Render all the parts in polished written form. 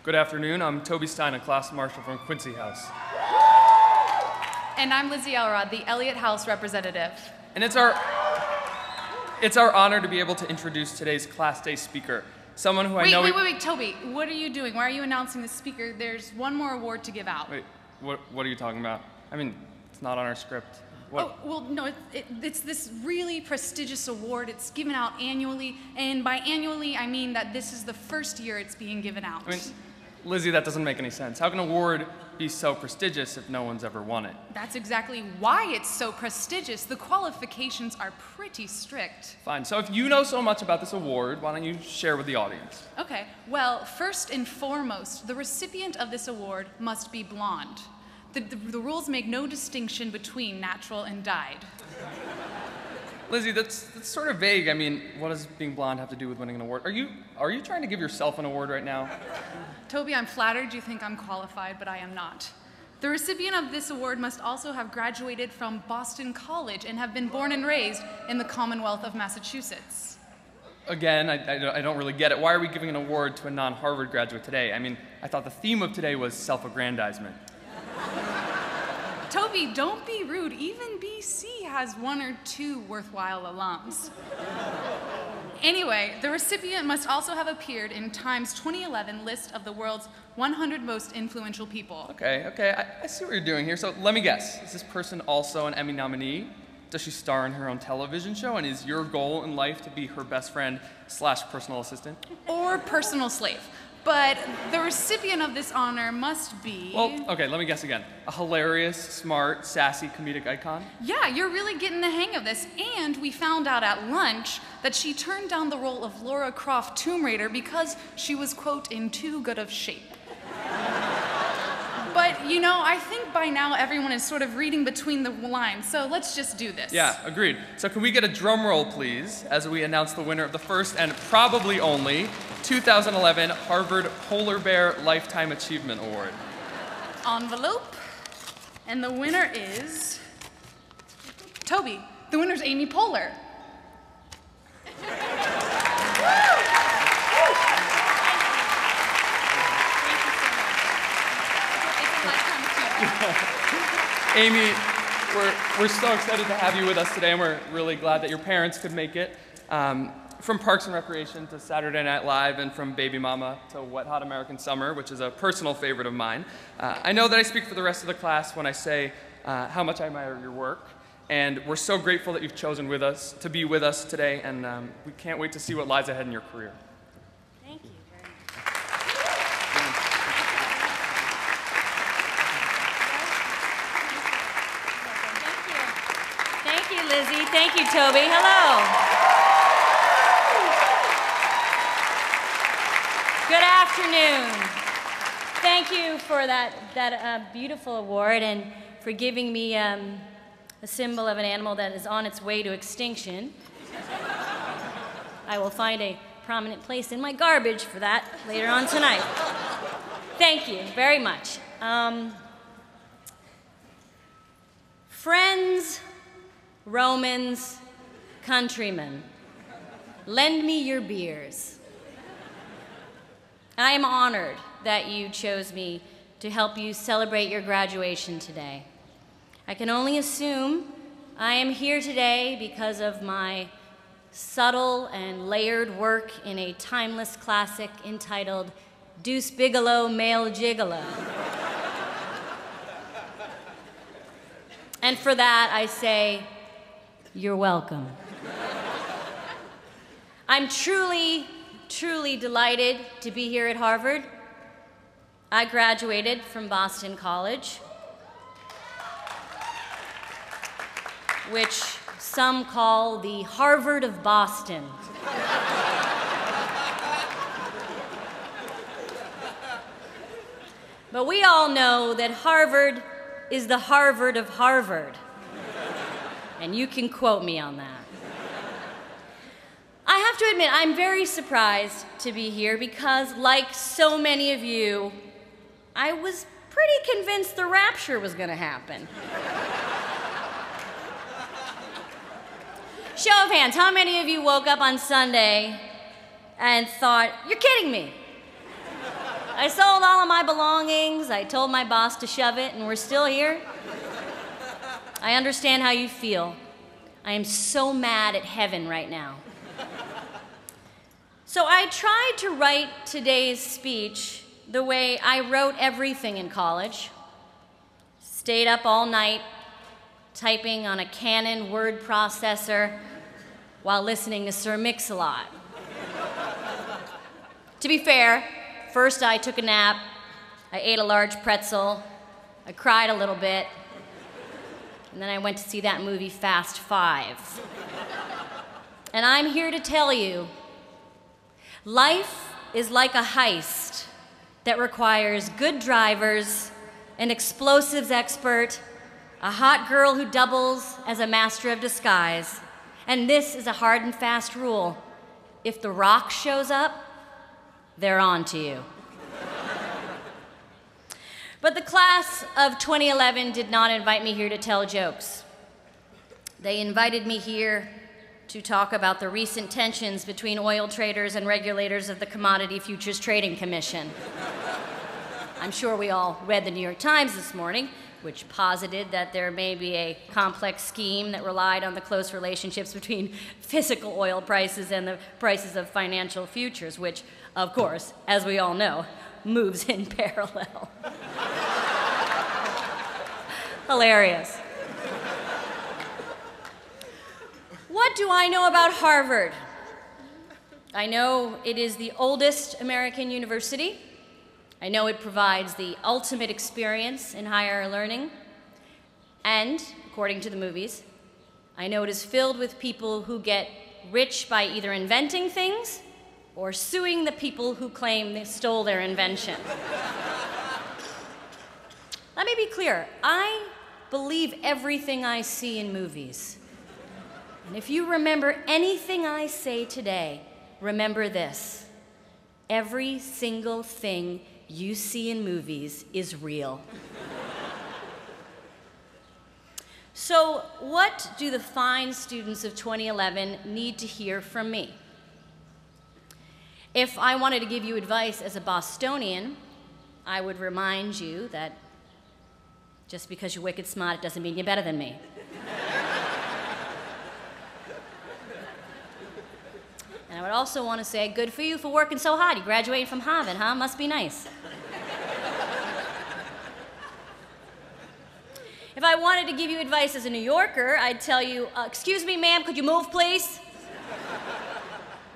Good afternoon, I'm Toby Stein, a class marshal from Quincy House. And I'm Lizzie Elrod, the Elliott House representative. And it's our honor to be able to introduce today's Class Day speaker, someone who I know... Wait, Toby, what are you doing? Why are you announcing the speaker? There's one more award to give out. Wait, what are you talking about? I mean, it's not on our script. What? Oh, well, no, it's this really prestigious award. It's given out annually, and by annually, I mean that this is the first year it's being given out. I mean, Lizzie, that doesn't make any sense. How can an award be so prestigious if no one's ever won it? That's exactly why it's so prestigious. The qualifications are pretty strict. Fine, so if you know so much about this award, why don't you share with the audience? Okay, well, first and foremost, the recipient of this award must be blonde. The rules make no distinction between natural and dyed. Lizzie, that's sort of vague. I mean, what does being blonde have to do with winning an award? Are you trying to give yourself an award right now? Toby, I'm flattered you think I'm qualified, but I am not. The recipient of this award must also have graduated from Boston College and have been born and raised in the Commonwealth of Massachusetts. Again, I don't really get it. Why are we giving an award to a non-Harvard graduate today? I mean, I thought the theme of today was self-aggrandizement. Toby, don't be rude. Even BC has one or two worthwhile alums. Anyway, the recipient must also have appeared in Time's 2011 list of the world's 100 most influential people. Okay, I see what you're doing here. So let me guess, is this person also an Emmy nominee? Does she star in her own television show? And is your goal in life to be her best friend / personal assistant? Or personal slave. But the recipient of this honor must be... Well, okay, let me guess again. A hilarious, smart, sassy, comedic icon? Yeah, you're really getting the hang of this. And we found out at lunch that she turned down the role of Lara Croft Tomb Raider because she was, quote, in too good of shape. But, you know, I think by now everyone is sort of reading between the lines, so let's just do this. Yeah, agreed. So can we get a drum roll, please, as we announce the winner of the first and probably only 2011 Harvard Polar Bear Lifetime Achievement Award. Envelope. And the winner is... Toby, the winner's Amy Poehler. Amy, we're so excited to have you with us today, and we're really glad that your parents could make it. From Parks and Recreation to Saturday Night Live, and from Baby Mama to Wet Hot American Summer, which is a personal favorite of mine. I know that I speak for the rest of the class when I say how much I admire your work, and we're so grateful that you've chosen to be with us today, and we can't wait to see what lies ahead in your career. Thank you very much. Thank you, Lizzie. Thank you, Toby. Hello. Good afternoon. Thank you for that beautiful award and for giving me a symbol of an animal that is on its way to extinction. I will find a prominent place in my garbage for that later on tonight. Thank you very much. Friends, Romans, countrymen, lend me your beers. I am honored that you chose me to help you celebrate your graduation today. I can only assume I am here today because of my subtle and layered work in a timeless classic entitled Deuce Bigalow, Male Gigolo. And for that, I say, you're welcome. I'm truly delighted to be here at Harvard. I graduated from Boston College, which some call the Harvard of Boston. But we all know that Harvard is the Harvard of Harvard. And you can quote me on that. I have to admit, I'm very surprised to be here because, like so many of you, I was pretty convinced the rapture was going to happen. Show of hands, how many of you woke up on Sunday and thought, you're kidding me? I sold all of my belongings. I told my boss to shove it, and we're still here. I understand how you feel. I am so mad at heaven right now. So I tried to write today's speech the way I wrote everything in college. Stayed up all night, typing on a Canon word processor while listening to Sir Mix-a-Lot. To be fair, first I took a nap, I ate a large pretzel, I cried a little bit, and then I went to see that movie Fast 5. And I'm here to tell you, life is like a heist that requires good drivers, an explosives expert, a hot girl who doubles as a master of disguise. And this is a hard and fast rule. If The Rock shows up, they're on to you. But the class of 2011 did not invite me here to tell jokes. They invited me here to talk about the recent tensions between oil traders and regulators of the Commodity Futures Trading Commission. I'm sure we all read the New York Times this morning, which posited that there may be a complex scheme that relied on the close relationships between physical oil prices and the prices of financial futures, which, of course, as we all know, moves in parallel. Hilarious. What do I know about Harvard? I know it is the oldest American university. I know it provides the ultimate experience in higher learning. And, according to the movies, I know it is filled with people who get rich by either inventing things or suing the people who claim they stole their invention. Let me be clear. I believe everything I see in movies. And if you remember anything I say today, remember this. Every single thing you see in movies is real. So, what do the fine students of 2011 need to hear from me? If I wanted to give you advice as a Bostonian, I would remind you that just because you're wicked smart, it doesn't mean you're better than me. And I would also want to say, good for you for working so hard. You graduated from Harvard, huh? Must be nice. If I wanted to give you advice as a New Yorker, I'd tell you, excuse me, ma'am, could you move, please?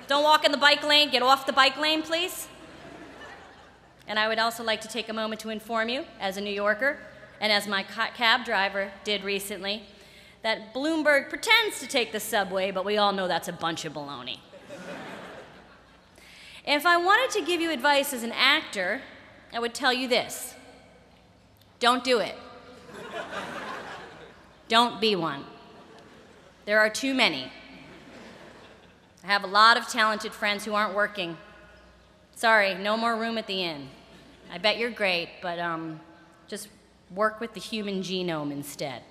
Don't walk in the bike lane. Get off the bike lane, please. And I would also like to take a moment to inform you, as a New Yorker, and as my cab driver did recently, that Bloomberg pretends to take the subway, but we all know that's a bunch of baloney. And if I wanted to give you advice as an actor, I would tell you this. Don't do it. Don't be one. There are too many. I have a lot of talented friends who aren't working. Sorry, no more room at the inn. I bet you're great, but just work with the human genome instead.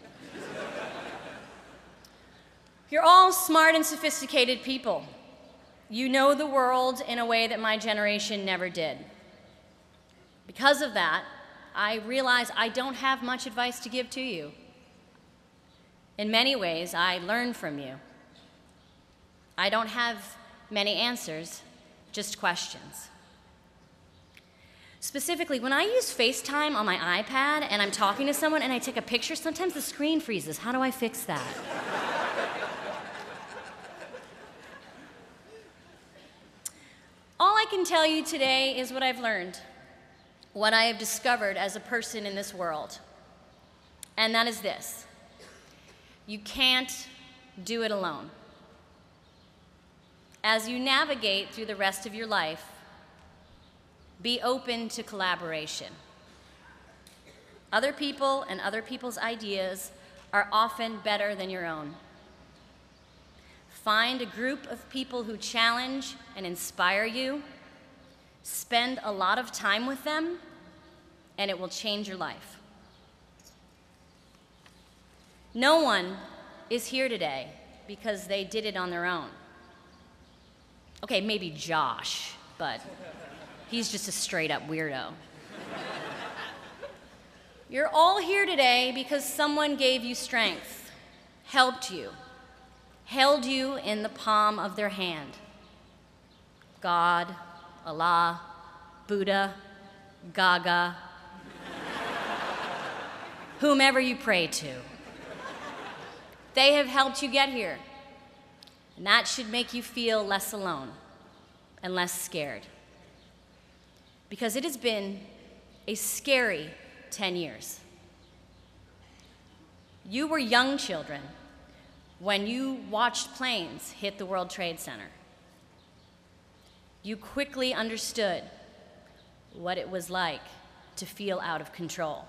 You're all smart and sophisticated people. You know the world in a way that my generation never did. Because of that, I realize I don't have much advice to give to you. In many ways, I learn from you. I don't have many answers, just questions. Specifically, when I use FaceTime on my iPad and I'm talking to someone and I take a picture, sometimes the screen freezes. How do I fix that? All I can tell you today is what I've learned, what I have discovered as a person in this world. And that is this. You can't do it alone. As you navigate through the rest of your life, be open to collaboration. Other people and other people's ideas are often better than your own. Find a group of people who challenge and inspire you. Spend a lot of time with them, and it will change your life. No one is here today because they did it on their own. Okay, maybe Josh, but He's just a straight up weirdo. You're all here today because someone gave you strength, helped you, held you in the palm of their hand. God, Allah, Buddha, Gaga, whomever you pray to. They have helped you get here. And that should make you feel less alone and less scared. Because it has been a scary 10 years. You were young children when you watched planes hit the World Trade Center. You quickly understood what it was like to feel out of control.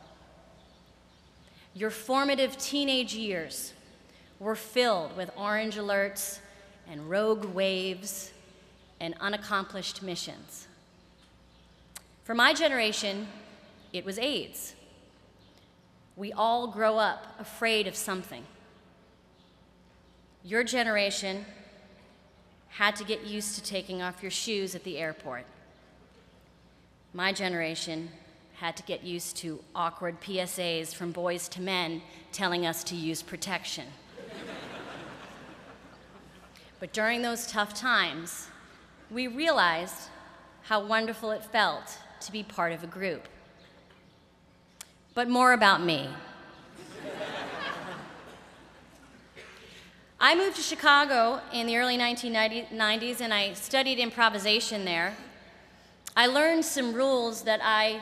Your formative teenage years were filled with orange alerts and rogue waves and unaccomplished missions. For my generation, it was AIDS. We all grow up afraid of something. Your generation had to get used to taking off your shoes at the airport. My generation had to get used to awkward PSAs from boys to men telling us to use protection. But during those tough times, we realized how wonderful it felt to be part of a group. But more about me. I moved to Chicago in the early 1990s and I studied improvisation there. I learned some rules that I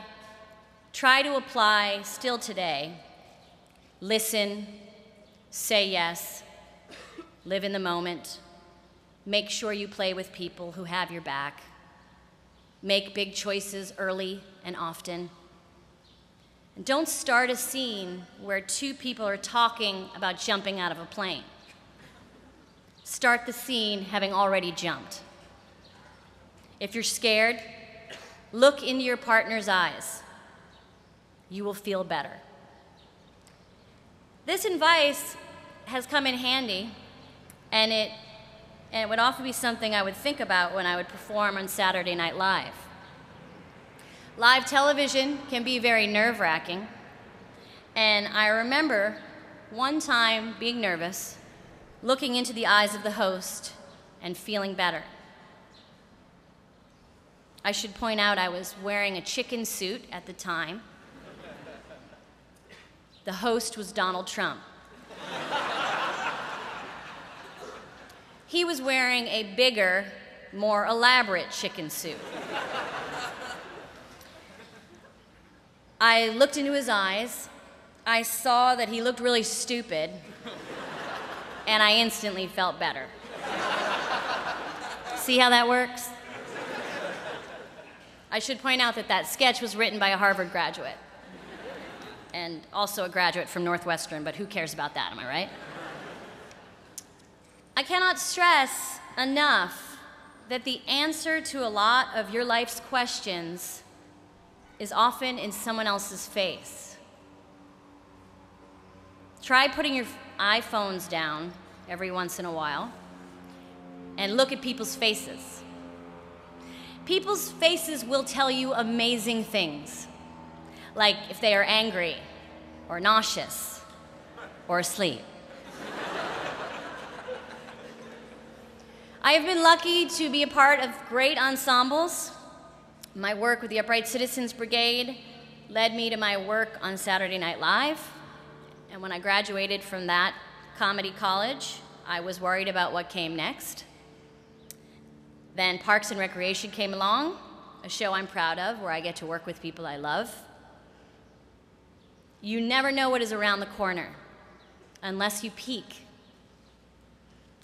try to apply still today. Listen, say yes, live in the moment, make sure you play with people who have your back, make big choices early and often. And don't start a scene where two people are talking about jumping out of a plane. Start the scene having already jumped. If you're scared, look into your partner's eyes. You will feel better. This advice has come in handy, and it would often be something I would think about when I would perform on Saturday Night Live. Live television can be very nerve-wracking, and I remember one time being nervous, looking into the eyes of the host and feeling better. I should point out I was wearing a chicken suit at the time. The host was Donald Trump. He was wearing a bigger, more elaborate chicken suit. I looked into his eyes. I saw that he looked really stupid, and I instantly felt better. See how that works? I should point out that that sketch was written by a Harvard graduate, and also a graduate from Northwestern, but who cares about that, am I right? I cannot stress enough that the answer to a lot of your life's questions is often in someone else's face. Try putting your iPhones down every once in a while and look at people's faces. People's faces will tell you amazing things, like if they are angry or nauseous or asleep. I have been lucky to be a part of great ensembles. My work with the Upright Citizens Brigade led me to my work on Saturday Night Live. And when I graduated from that comedy college, I was worried about what came next. Then Parks and Recreation came along, a show I'm proud of, where I get to work with people I love. You never know what is around the corner unless you peek.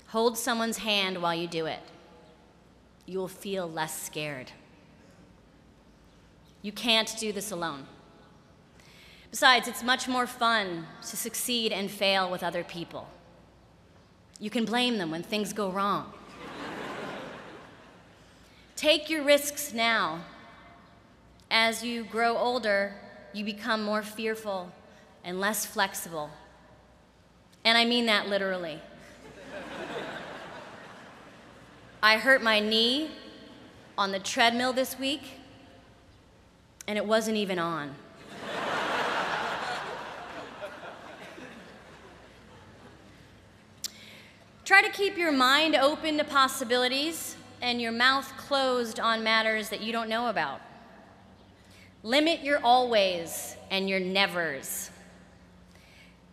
Hold someone's hand while you do it. You will feel less scared. You can't do this alone. Besides, it's much more fun to succeed and fail with other people. You can blame them when things go wrong. Take your risks now. As you grow older, you become more fearful and less flexible. And I mean that literally. I hurt my knee on the treadmill this week, and it wasn't even on. Try to keep your mind open to possibilities and your mouth closed on matters that you don't know about. Limit your always and your nevers.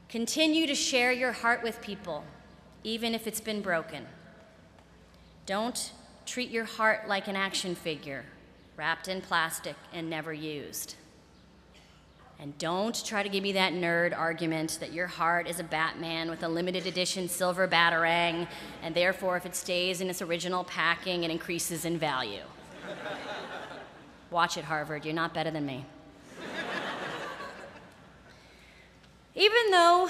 Continue to share your heart with people, even if it's been broken. Don't treat your heart like an action figure, wrapped in plastic and never used. And don't try to give me that nerd argument that your heart is a Batman with a limited edition silver batarang, and therefore if it stays in its original packing, it increases in value. Watch it, Harvard, you're not better than me. Even though,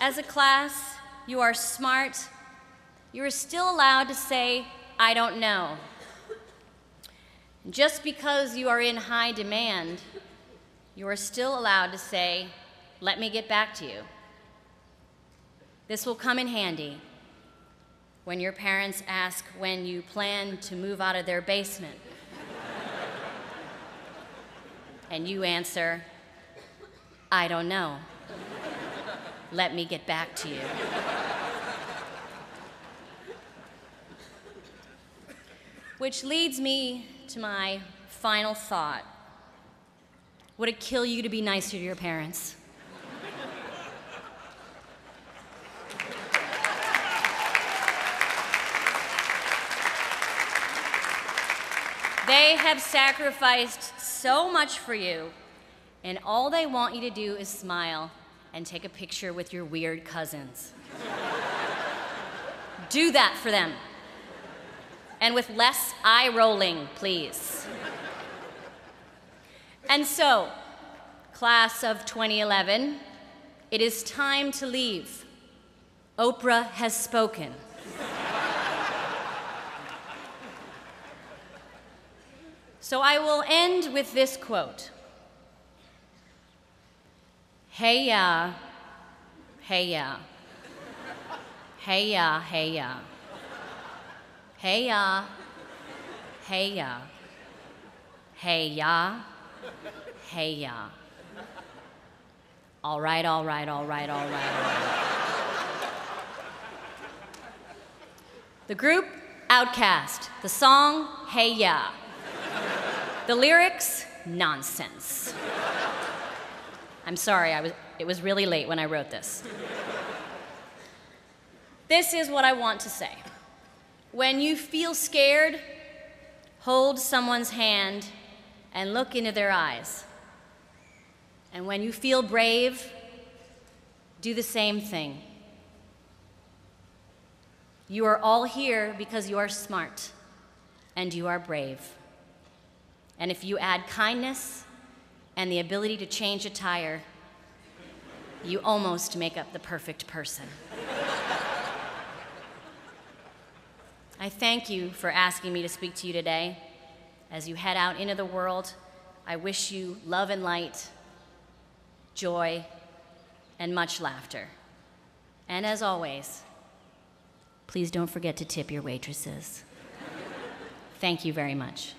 as a class, you are smart, you are still allowed to say, I don't know. Just because you are in high demand, you are still allowed to say, let me get back to you. This will come in handy when your parents ask when you plan to move out of their basement. And you answer, I don't know. Let me get back to you. Which leads me to my final thought. Would it kill you to be nicer to your parents? They have sacrificed so much for you, and all they want you to do is smile and take a picture with your weird cousins. Do that for them. And with less eye rolling, please. And so, class of 2011, it is time to leave. Oprah has spoken. So I will end with this quote. Hey ya, hey ya. Hey ya, hey ya. Hey ya, hey ya. Hey ya. Hey ya. All right, all right, all right, all right, all right. The group, Outkast. The song, Hey Ya. The lyrics, nonsense. I'm sorry, it was really late when I wrote this. This is what I want to say. When you feel scared, hold someone's hand and look into their eyes. And when you feel brave, do the same thing. You are all here because you are smart and you are brave. And if you add kindness and the ability to change a tire, you almost make up the perfect person. I thank you for asking me to speak to you today. As you head out into the world, I wish you love and light, joy, and much laughter. And as always, please don't forget to tip your waitresses. Thank you very much.